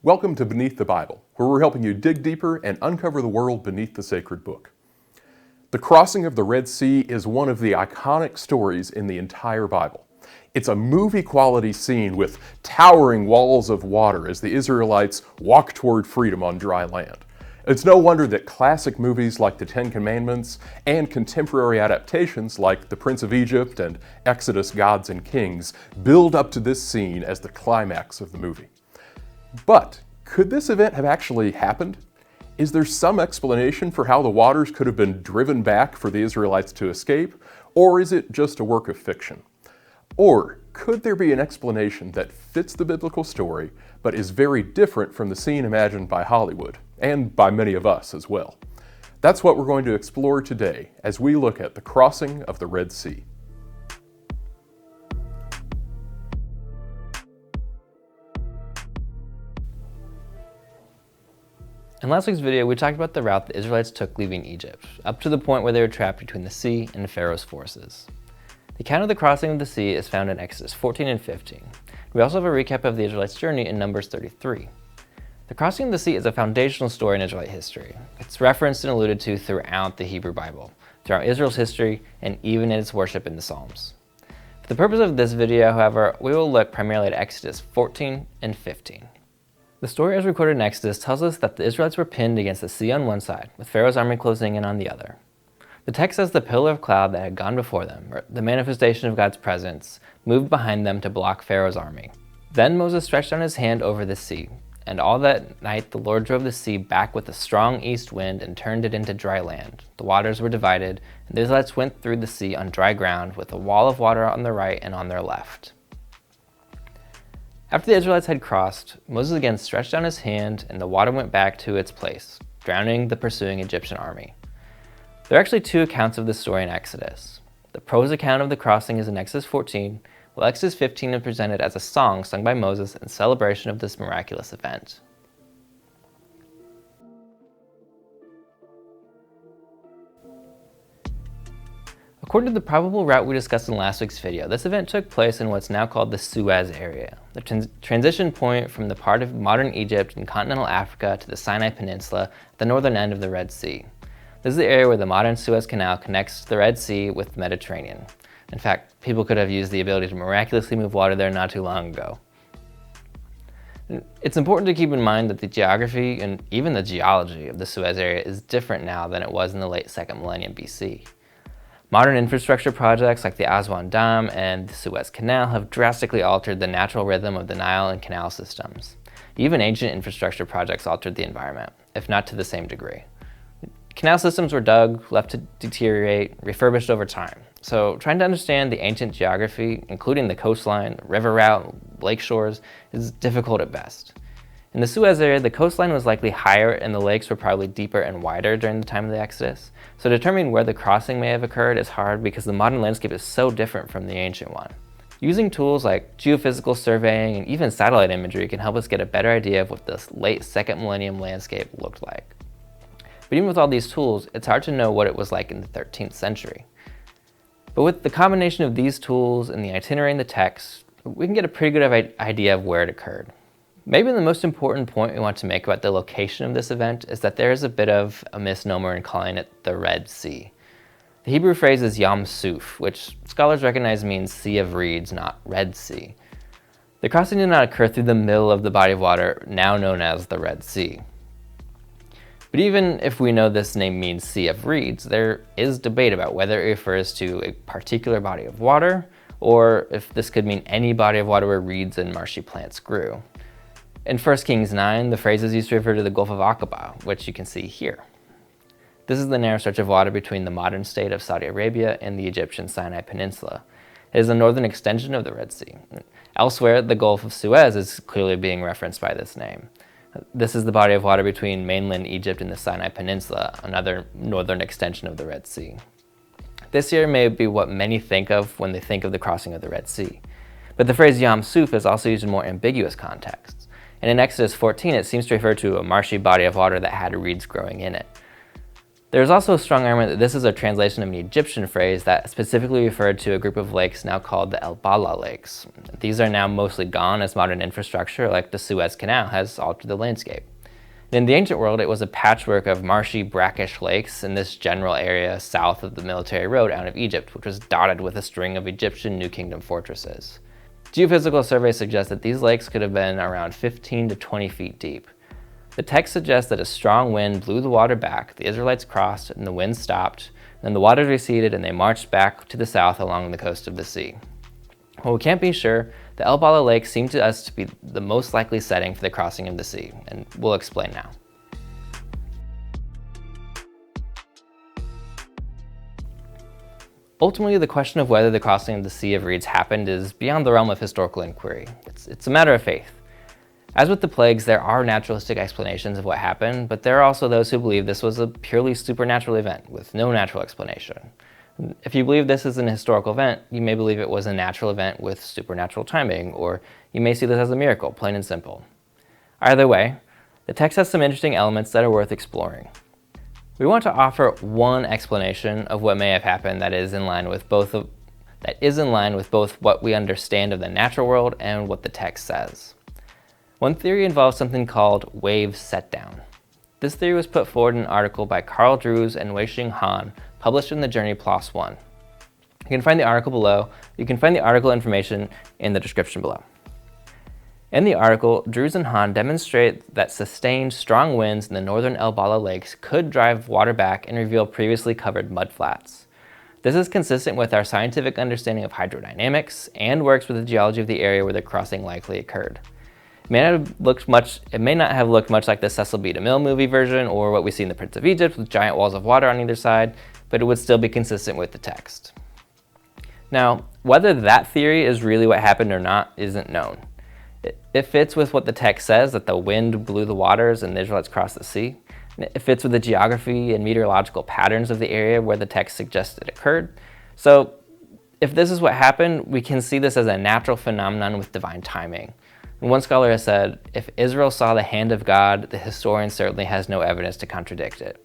Welcome to Beneath the Bible, where we're helping you dig deeper and uncover the world beneath the sacred book. The crossing of the Red Sea is one of the iconic stories in the entire Bible. It's a movie-quality scene with towering walls of water as the Israelites walk toward freedom on dry land. It's no wonder that classic movies like The Ten Commandments and contemporary adaptations like The Prince of Egypt and Exodus: Gods and Kings build up to this scene as the climax of the movie. But could this event have actually happened? Is there some explanation for how the waters could have been driven back for the Israelites to escape, or is it just a work of fiction? Or could there be an explanation that fits the biblical story, but is very different from the scene imagined by Hollywood, and by many of us as well? That's what we're going to explore today as we look at the crossing of the Red Sea. In last week's video, we talked about the route the Israelites took leaving Egypt, up to the point where they were trapped between the sea and Pharaoh's forces. The account of the crossing of the sea is found in Exodus 14 and 15. We also have a recap of the Israelites' journey in Numbers 33. The crossing of the sea is a foundational story in Israelite history. It's referenced and alluded to throughout the Hebrew Bible, throughout Israel's history, and even in its worship in the Psalms. For the purpose of this video, however, we will look primarily at Exodus 14 and 15. The story as recorded in Exodus tells us that the Israelites were pinned against the sea on one side, with Pharaoh's army closing in on the other. The text says the pillar of cloud that had gone before them, or the manifestation of God's presence, moved behind them to block Pharaoh's army. Then Moses stretched out his hand over the sea, and all that night the Lord drove the sea back with a strong east wind and turned it into dry land. The waters were divided, and the Israelites went through the sea on dry ground with a wall of water on their right and on their left. After the Israelites had crossed, Moses again stretched out his hand and the water went back to its place, drowning the pursuing Egyptian army. There are actually two accounts of this story in Exodus. The prose account of the crossing is in Exodus 14, while Exodus 15 is presented as a song sung by Moses in celebration of this miraculous event. According to the probable route we discussed in last week's video, this event took place in what's now called the Suez area, the transition point from the part of modern Egypt and continental Africa to the Sinai Peninsula at the northern end of the Red Sea. This is the area where the modern Suez Canal connects the Red Sea with the Mediterranean. In fact, people could have used the ability to miraculously move water there not too long ago. It's important to keep in mind that the geography and even the geology of the Suez area is different now than it was in the late 2nd millennium BC. Modern infrastructure projects like the Aswan Dam and the Suez Canal have drastically altered the natural rhythm of the Nile and canal systems. Even ancient infrastructure projects altered the environment, if not to the same degree. Canal systems were dug, left to deteriorate, refurbished over time. So trying to understand the ancient geography, including the coastline, river route, lake shores, is difficult at best. In the Suez area, the coastline was likely higher and the lakes were probably deeper and wider during the time of the Exodus. So determining where the crossing may have occurred is hard because the modern landscape is so different from the ancient one. Using tools like geophysical surveying and even satellite imagery can help us get a better idea of what this late 2nd millennium landscape looked like. But even with all these tools, it's hard to know what it was like in the 13th century. But with the combination of these tools and the itinerary and the text, we can get a pretty good idea of where it occurred. Maybe the most important point we want to make about the location of this event is that there is a bit of a misnomer in calling it the Red Sea. The Hebrew phrase is Yam Suf, which scholars recognize means Sea of Reeds, not Red Sea. The crossing did not occur through the middle of the body of water now known as the Red Sea. But even if we know this name means Sea of Reeds, there is debate about whether it refers to a particular body of water, or if this could mean any body of water where reeds and marshy plants grew. In 1 Kings 9, the phrase is used to refer to the Gulf of Aqaba, which you can see here. This is the narrow stretch of water between the modern state of Saudi Arabia and the Egyptian Sinai Peninsula. It is the northern extension of the Red Sea. Elsewhere, the Gulf of Suez is clearly being referenced by this name. This is the body of water between mainland Egypt and the Sinai Peninsula, another northern extension of the Red Sea. This here may be what many think of when they think of the crossing of the Red Sea. But the phrase Yam Suf is also used in more ambiguous contexts. And in Exodus 14, it seems to refer to a marshy body of water that had reeds growing in it. There is also a strong argument that this is a translation of an Egyptian phrase that specifically referred to a group of lakes now called the El Bala Lakes. These are now mostly gone as modern infrastructure like the Suez Canal has altered the landscape. In the ancient world, it was a patchwork of marshy, brackish lakes in this general area south of the military road out of Egypt, which was dotted with a string of Egyptian New Kingdom fortresses. Geophysical surveys suggest that these lakes could have been around 15 to 20 feet deep. The text suggests that a strong wind blew the water back, the Israelites crossed, and the wind stopped, then the waters receded and they marched back to the south along the coast of the sea. While we can't be sure, the El Bala Lake seemed to us to be the most likely setting for the crossing of the sea, and we'll explain now. Ultimately, the question of whether the crossing of the Sea of Reeds happened is beyond the realm of historical inquiry. It's a matter of faith. As with the plagues, there are naturalistic explanations of what happened, but there are also those who believe this was a purely supernatural event with no natural explanation. If you believe this is an historical event, you may believe it was a natural event with supernatural timing, or you may see this as a miracle, plain and simple. Either way, the text has some interesting elements that are worth exploring. We want to offer one explanation of what may have happened that is in line with both what we understand of the natural world and what the text says. One theory involves something called wave setdown. This theory was put forward in an article by Carl Drews and Wei-Xing Han, published in the journal PLoS 1. You can find the article information in the description below. In the article, Drews and Han demonstrate that sustained strong winds in the northern El Bala lakes could drive water back and reveal previously covered mudflats. This is consistent with our scientific understanding of hydrodynamics and works with the geology of the area where the crossing likely occurred. It may not have looked much like the Cecil B. DeMille movie version or what we see in The Prince of Egypt with giant walls of water on either side, but it would still be consistent with the text. Now, whether that theory is really what happened or not isn't known. It fits with what the text says, that the wind blew the waters and the Israelites crossed the sea. It fits with the geography and meteorological patterns of the area where the text suggests it occurred. So, if this is what happened, we can see this as a natural phenomenon with divine timing. And one scholar has said, if Israel saw the hand of God, the historian certainly has no evidence to contradict it.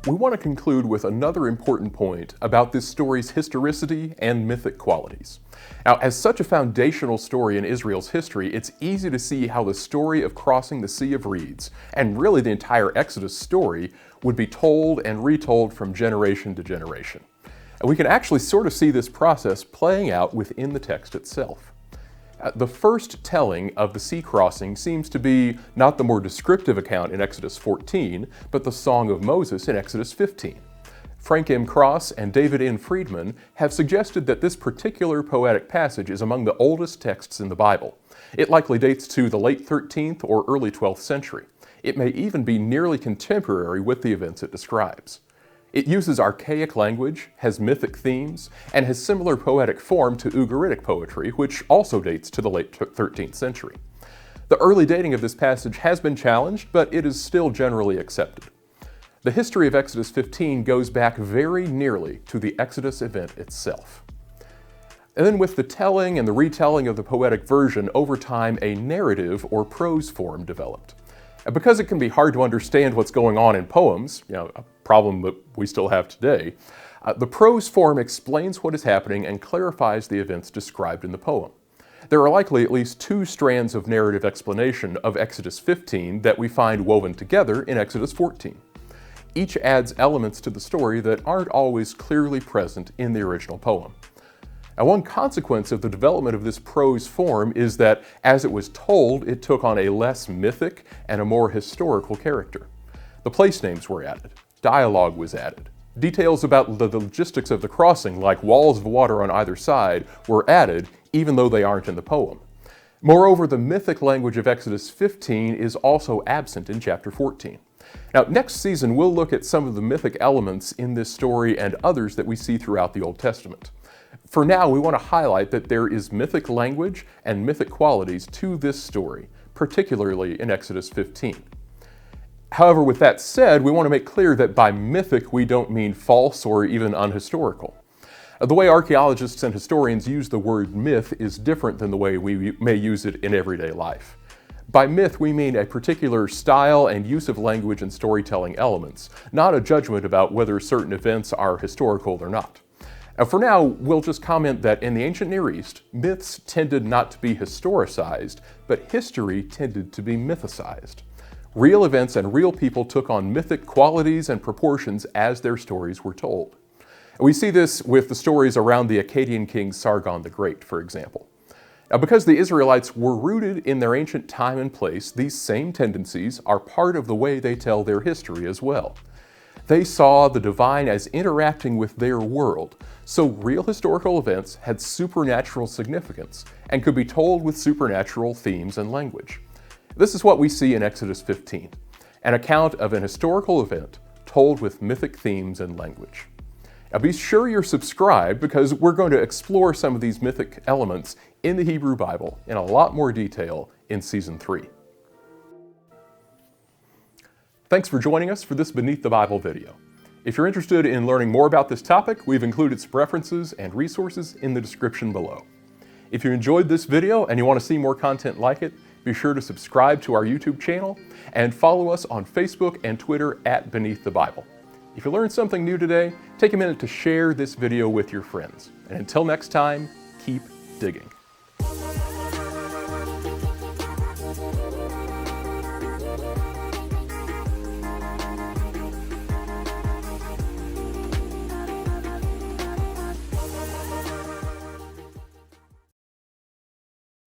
We want to conclude with another important point about this story's historicity and mythic qualities. Now, as such a foundational story in Israel's history, it's easy to see how the story of crossing the Sea of Reeds, and really the entire Exodus story, would be told and retold from generation to generation. And we can actually sort of see this process playing out within the text itself. The first telling of the sea crossing seems to be not the more descriptive account in Exodus 14, but the Song of Moses in Exodus 15. Frank M. Cross and David N. Friedman have suggested that this particular poetic passage is among the oldest texts in the Bible. It likely dates to the late 13th or early 12th century. It may even be nearly contemporary with the events it describes. It uses archaic language, has mythic themes, and has similar poetic form to Ugaritic poetry, which also dates to the late 13th century. The early dating of this passage has been challenged, but it is still generally accepted. The history of Exodus 15 goes back very nearly to the Exodus event itself. And then with the telling and the retelling of the poetic version, over time a narrative or prose form developed. And because it can be hard to understand what's going on in poems, a problem that we still have today, the prose form explains what is happening and clarifies the events described in the poem. There are likely at least two strands of narrative explanation of Exodus 15 that we find woven together in Exodus 14. Each adds elements to the story that aren't always clearly present in the original poem. Now, one consequence of the development of this prose form is that, as it was told, it took on a less mythic and a more historical character. The place names were added, dialogue was added, details about the logistics of the crossing, like walls of water on either side, were added, even though they aren't in the poem. Moreover, the mythic language of Exodus 15 is also absent in chapter 14. Now, next season, we'll look at some of the mythic elements in this story and others that we see throughout the Old Testament. For now, we want to highlight that there is mythic language and mythic qualities to this story, particularly in Exodus 15. However, with that said, we want to make clear that by mythic we don't mean false or even unhistorical. The way archaeologists and historians use the word myth is different than the way we may use it in everyday life. By myth, we mean a particular style and use of language and storytelling elements, not a judgment about whether certain events are historical or not. For now, we'll just comment that in the ancient Near East, myths tended not to be historicized, but history tended to be mythicized. Real events and real people took on mythic qualities and proportions as their stories were told. We see this with the stories around the Akkadian king Sargon the Great, for example. Now, because the Israelites were rooted in their ancient time and place, these same tendencies are part of the way they tell their history as well. They saw the divine as interacting with their world, so real historical events had supernatural significance and could be told with supernatural themes and language. This is what we see in Exodus 15, an account of an historical event told with mythic themes and language. Now be sure you're subscribed because we're going to explore some of these mythic elements in the Hebrew Bible in a lot more detail in Season 3. Thanks for joining us for this Beneath the Bible video. If you're interested in learning more about this topic, we've included some references and resources in the description below. If you enjoyed this video and you want to see more content like it, be sure to subscribe to our YouTube channel and follow us on Facebook and Twitter at Beneath the Bible. If you learned something new today, take a minute to share this video with your friends. And until next time, keep digging.